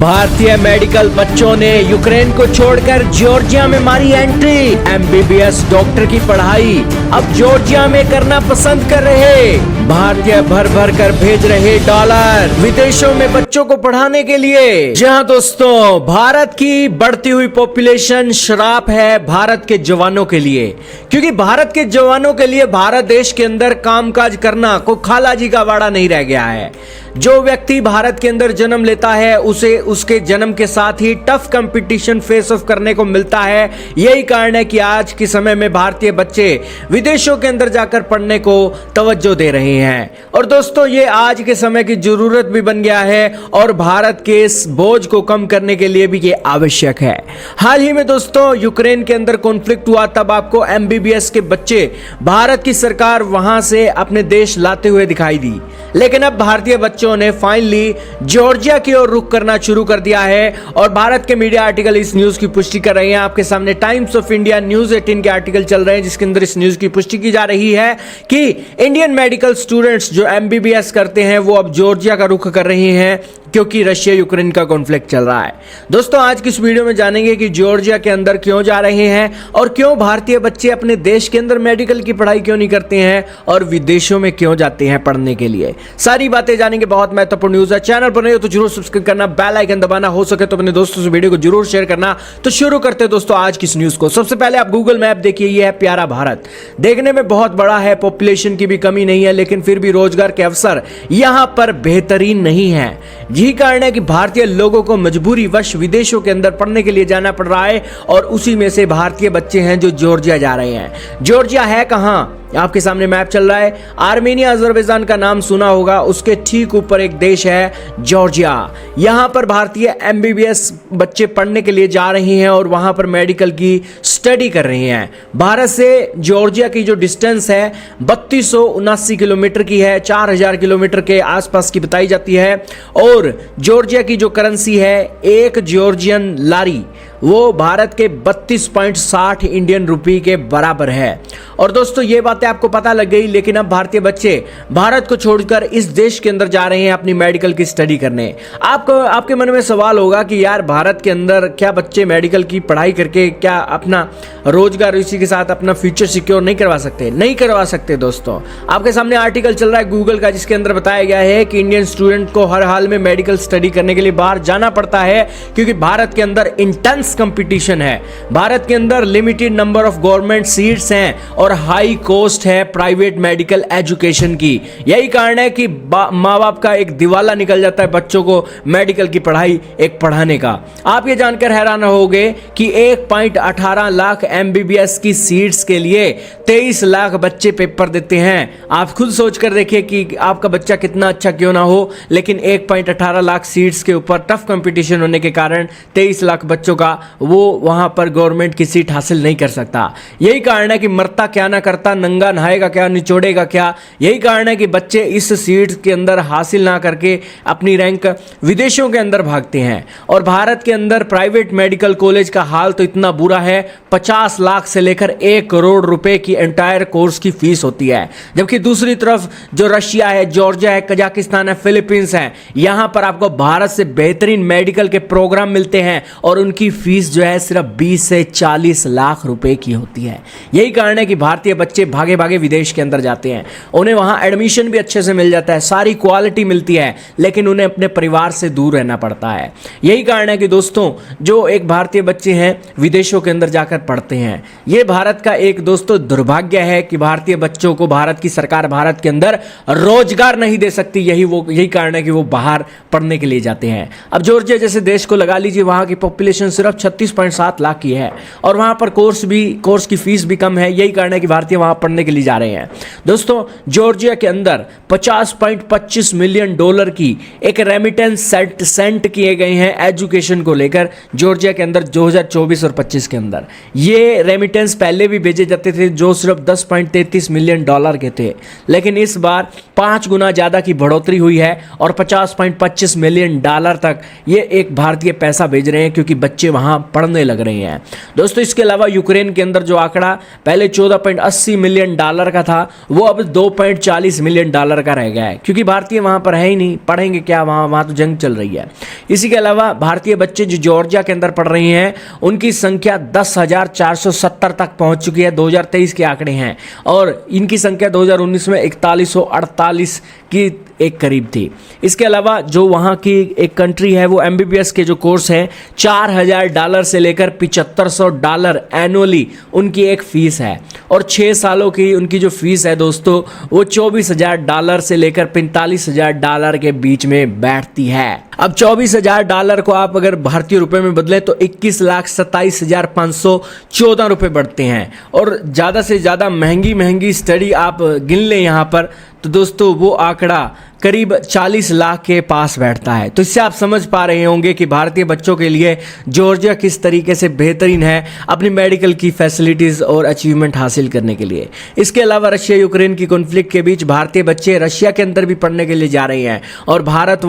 भारतीय मेडिकल बच्चों ने यूक्रेन को छोड़कर जॉर्जिया में मारी एंट्री। एमबीबीएस डॉक्टर की पढ़ाई अब जॉर्जिया में करना पसंद कर रहे। भारतीय भर भर कर भेज रहे डॉलर विदेशों में बच्चों को पढ़ाने के लिए। जी हाँ दोस्तों, भारत की बढ़ती हुई पॉपुलेशन श्राप है भारत के जवानों के लिए, क्योंकि भारत के जवानों के लिए भारत देश के अंदर कामकाज करना को खालाजी का वाड़ा नहीं रह गया है। जो व्यक्ति भारत के अंदर जन्म लेता है उसे उसके जन्म के साथ ही टफ कंपटीशन फेस ऑफ करने को मिलता है। यही कारण है कि आज के समय में भारतीय बच्चे विदेशों के अंदर जाकर पढ़ने को तवज्जो दे रहे हैं। और दोस्तों, ये आज के समय की जरूरत भी बन गया है और भारत के इस बोझ को कम करने के लिए भी ये आवश्यक है। हाल ही में दोस्तों यूक्रेन के अंदर कॉन्फ्लिक्ट हुआ, तब आपको एमबीबीएस के बच्चे भारत की सरकार वहां से अपने देश लाते हुए दिखाई दी। लेकिन अब भारतीय बच्चों ने फाइनली जॉर्जिया की ओर रुख करना शुरू कर दिया है और भारत के मीडिया आर्टिकल इस न्यूज की पुष्टि कर रहे हैं। आपके सामने टाइम्स ऑफ इंडिया न्यूज 18 के आर्टिकल चल रहे हैं, जिसके अंदर इस न्यूज की पुष्टि की जा रही है कि इंडियन मेडिकल स्टूडेंट्स जो एमबीबीएस करते हैं वो अब जॉर्जिया का रुख कर रहे हैं, क्योंकि रशिया यूक्रेन का कॉन्फ्लिक्ट चल रहा है। दोस्तों, आज की इस वीडियो में जानेंगे कि जॉर्जिया के अंदर क्यों जा रहे हैं और क्यों भारतीय बच्चे अपने देश के अंदर मेडिकल की पढ़ाई क्यों नहीं करते हैं और विदेशों में क्यों जाते हैं पढ़ने के लिए। सारी बातें जानेंगे। बहुत महत्वपूर्ण न्यूज है। चैनल पर नहीं हो तो जरूर सब्सक्राइब करना, बेल आइकन दबाना, हो सके तो अपने दोस्तों से वीडियो को जरूर शेयर करना। तो शुरू करते हैं दोस्तों आज की इस न्यूज को। सबसे पहले आप गूगल मैप देखिए, यह है प्यारा भारत। देखने में बहुत बड़ा है, पॉपुलेशन की भी कमी नहीं है, लेकिन फिर भी रोजगार के अवसर यहां पर बेहतरीन नहीं है। यही कारण है कि भारतीय लोगों को मजबूरी वश विदेशों के अंदर पढ़ने के लिए जाना पड़ रहा है और उसी में से भारतीय बच्चे हैं जो जॉर्जिया जा रहे हैं। जॉर्जिया है कहां? आपके सामने मैप चल रहा है। आर्मेनिया, अजरबैजान का नाम सुना होगा, उसके ठीक ऊपर एक देश है जॉर्जिया। यहां पर भारतीय एमबीबीएस बच्चे पढ़ने के लिए जा रहे हैं और वहां पर मेडिकल की स्टडी कर रहे हैं। भारत से जॉर्जिया की जो डिस्टेंस है 3279 किलोमीटर की है, 4000 किलोमीटर के आसपास की बताई जाती है। और जॉर्जिया की जो करेंसी है, एक जॉर्जियन लारी वो भारत के 32.60 इंडियन रुपी के बराबर है। और दोस्तों, ये बातें आपको पता लग गई, लेकिन अब भारतीय बच्चे भारत को छोड़कर इस देश के अंदर जा रहे हैं अपनी मेडिकल की स्टडी करने। आपके मन में सवाल होगा कि यार भारत के अंदर क्या बच्चे मेडिकल की पढ़ाई करके क्या अपना रोजगार, इसी के साथ अपना फ्यूचर सिक्योर नहीं करवा सकते? नहीं करवा सकते दोस्तों। आपके सामने आर्टिकल चल रहा है गूगल का, जिसके अंदर बताया गया है कि इंडियन स्टूडेंट को हर हाल में मेडिकल स्टडी करने के लिए बाहर जाना पड़ता है, क्योंकि भारत के अंदर इंटेंस कंपटीशन है। भारत के अंदर limited number of government seats हैं और हाई कॉस्ट है प्राइवेट मेडिकल एजुकेशन की। यही कारण है कि माँ बाप का एक दिवाला निकल जाता है बच्चों को मेडिकल की पढ़ाई एक पढ़ाने का। आप ये जानकर हैरान होंगे कि 1.18 लाख एमबीबीएस की सीट्स के लिए 23 लाख बच्चे पेपर देते हैं। आप खुद सोचकर देखिए कि आपका बच्चा कितना अच्छा क्यों ना हो, लेकिन 1.18 लाख सीट्स के ऊपर टफ कंपटीशन होने के कारण 23 लाख बच्चों का वो वहां पर गवर्नमेंट की सीट हासिल नहीं कर सकता। यही कारण है कि मरता क्या ना करता, नंगा नहाएगा क्या, निचोड़ेगा क्या। यही कारण है कि बच्चे इस सीट के अंदर हासिल ना करके अपनी रैंक विदेशों के अंदर भागते हैं। और भारत के अंदर प्राइवेट मेडिकल कॉलेज का हाल तो इतना बुरा है, 50 लाख से लेकर 1 करोड़ रुपए की एंटायर कोर्स की फीस होती है। जबकि दूसरी तरफ जो रशिया है, जॉर्जिया है, कजाकिस्तान है, फिलीपींस है, यहां पर आपको भारत से बेहतरीन मेडिकल के प्रोग्राम मिलते हैं और उनकी फीस जो है सिर्फ 20 से 40 लाख रुपए की होती है। यही कारण है कि भारतीय बच्चे भागे भागे विदेश के अंदर जाते हैं। उन्हें वहां एडमिशन भी अच्छे से मिल जाता है, सारी क्वालिटी मिलती है, लेकिन उन्हें अपने परिवार से दूर रहना पड़ता है। यही कारण है कि दोस्तों, जो एक भारतीय बच्चे हैं विदेशों के अंदर जाकर पढ़ते हैं, यह भारत का एक दोस्तों दुर्भाग्य है कि भारतीय बच्चों को भारत की सरकार भारत के अंदर रोजगार नहीं दे सकती। यही कारण है कि वो बाहर पढ़ने के लिए जाते हैं। अब जॉर्जिया जैसे देश को लगा लीजिए, वहां की पॉपुलेशन सिर्फ 36.7 लाख की है और वहां पर कोर्स की फीस भी कम है। यही कारण है कि भारतीय वहां पढ़ने के लिए जा रहे हैं। दोस्तों, जॉर्जिया के अंदर 50.25 मिलियन डॉलर की एक रेमिटेंस सेंट किए गए हैं एजुकेशन को लेकर जॉर्जिया के अंदर 2024 और 25 के अंदर। ये रेमिटेंस पहले भी भेजे जाते थे जो सिर्फ 10.33 मिलियन डॉलर के थे, लेकिन इस बार 5 गुना ज्यादा की बढ़ोतरी हुई है और 50.25 मिलियन डॉलर तक ये एक भारतीय पैसा भेज रहे हैं, क्योंकि बच्चे वहाँ पढ़ने लग रहे हैं। दोस्तों इसके अलावा यूक्रेन के अंदर जो आंकड़ा पहले 14.80 मिलियन डॉलर का था वो अब 2.40 मिलियन डॉलर का रह गया है, क्योंकि भारतीय वहाँ पर है ही नहीं, पढ़ेंगे क्या, वहाँ तो जंग चल रही है। इसी के अलावा भारतीय बच्चे जो जॉर्जिया के अंदर पढ़ रहे हैं उनकी संख्या 10,470 तक पहुँच चुकी है, 2023 के आंकड़े हैं, और इनकी संख्या 2019 में 4148 की एक करीब थी। इसके अलावा जो वहाँ की एक कंट्री है वो MBBS के जो कोर्स हैं $4,000 से लेकर $7,500 एनुअली उनकी एक फ़ीस है, और 6 सालों की उनकी जो फ़ीस है दोस्तों वो $24,000 से लेकर $45,000 के बीच में बैठती है। अब $24,000 को आप अगर भारतीय रुपए में बदलें तो 21,27,514 रुपये बढ़ते हैं, और ज़्यादा से ज़्यादा महंगी स्टडी आप गिन लें यहाँ पर तो दोस्तों वो आंकड़ा करीब 40 लाख के पास बैठता है। तो इससे आप समझ पा रहे होंगे कि भारतीय बच्चों के लिए जॉर्जिया किस तरीके से बेहतरीन है अपनी मेडिकल की फैसिलिटीज़ और अचीवमेंट हासिल करने के लिए। इसके अलावा रशिया यूक्रेन की कॉन्फ्लिक्ट के बीच भारतीय बच्चे रशिया के अंदर भी पढ़ने के लिए जा रहे हैं, और भारत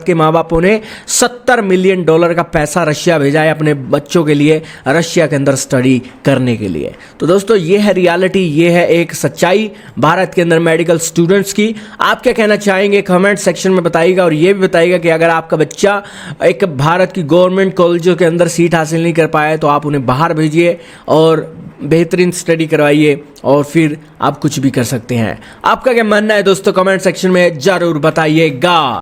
के माँ बापों ने $70 मिलियन का पैसा रशिया भेजा है अपने बच्चों के लिए रशिया के अंदर स्टडी करने के लिए। तो दोस्तों ये है रियलिटी, ये है एक सच्चाई भारत के अंदर मेडिकल स्टूडेंट्स की। आप क्या कहना चाहेंगे कमेंट सेक्शन में बताइएगा, और ये भी बताइएगा कि अगर आपका बच्चा एक भारत की गवर्नमेंट कॉलेजों के अंदर सीट हासिल नहीं कर पाया है तो आप उन्हें बाहर भेजिए और बेहतरीन स्टडी करवाइए, और फिर आप कुछ भी कर सकते हैं। आपका क्या मानना है दोस्तों कमेंट सेक्शन में ज़रूर बताइएगा।